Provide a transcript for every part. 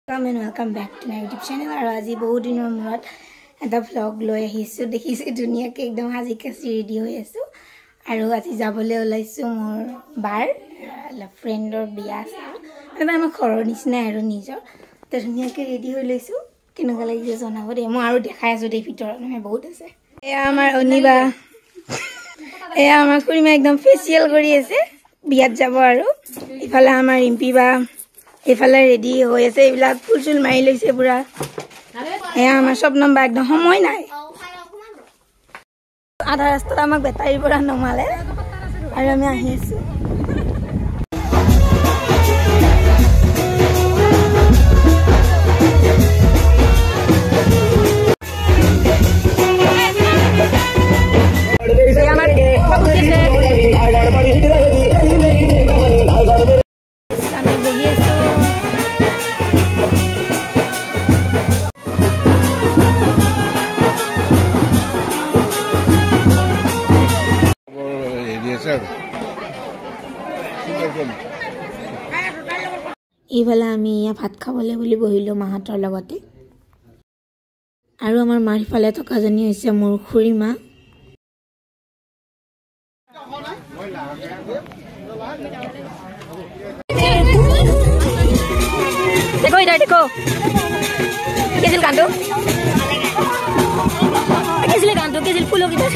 Welcome back to my YouTube channel. আৰু আজি বহুত দিনৰ মূৰত এটা vlog লৈ আহিছো দেখিছে ধুনিয়াকে একদম হাজি কাছি ৰেডি হৈ আছো আৰু আজি যাবলৈ ওলাইছো মোৰ বাৰ ফ্ৰেণ্ডৰ বিয়া আছে মানে আমাৰ ঘৰৰ নিচিনা আৰু নিজৰ তো ধুনিয়াকে ৰেডি হৈ লৈছো কেনেকুৱা লাগিছে জনাব দে মই আৰু দেখাই আছো দে ভিতৰত মানে বহুত আছে এয়া আমাৰ অনিবা এয়া আমাৰ খুৰীমা একদম ফেচিয়েল কৰি আছে বিয়াত যাব আৰু ইফালে আমাৰ ইম্পিবা এফালে ৰেডি হৈ আছে এইবিলাক ফুলচুল মাৰি লৈছে পুৰা এয়া আমাৰ সব নম্বৰ একদম সময় নাই আধা ৰাস্তাত আমাক বেটাৰীৰ পৰা নমালে আৰু আমি আহি আছো ইফালে আমি ইয়া ভাত খাবলৈ বুলি বহিলো মাহাতৰ লগতে আৰু আমাৰ মাৰ ইফালে থকা জনী হৈছে মোৰ খুৰীমা দেখো ইধৰ দেখো কেজিল কান্দো কেজিল ফুলো কিটা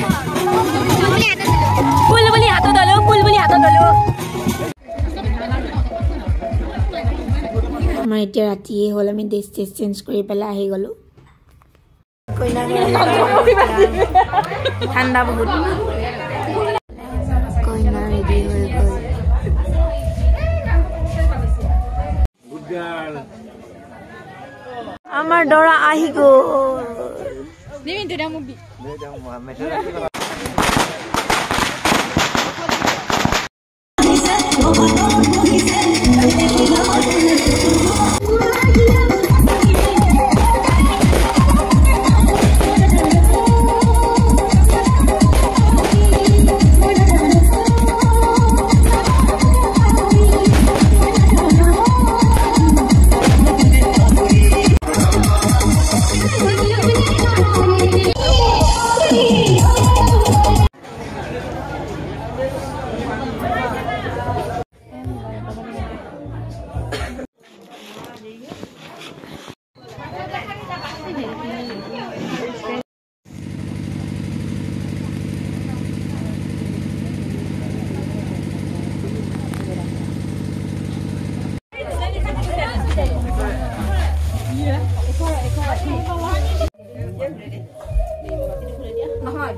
ফুল বুলি হাতত দলো আমাৰ এতিয়া ৰাতিয়ে হ'ল আমি ড্ৰেছ চেঞ্জ কৰি পেলাই আহি গলো ঠাণ্ডা বহুত কইনা ৰেডি হৈ গ'ল আমাৰ দৰা আহি গ'ল নহয়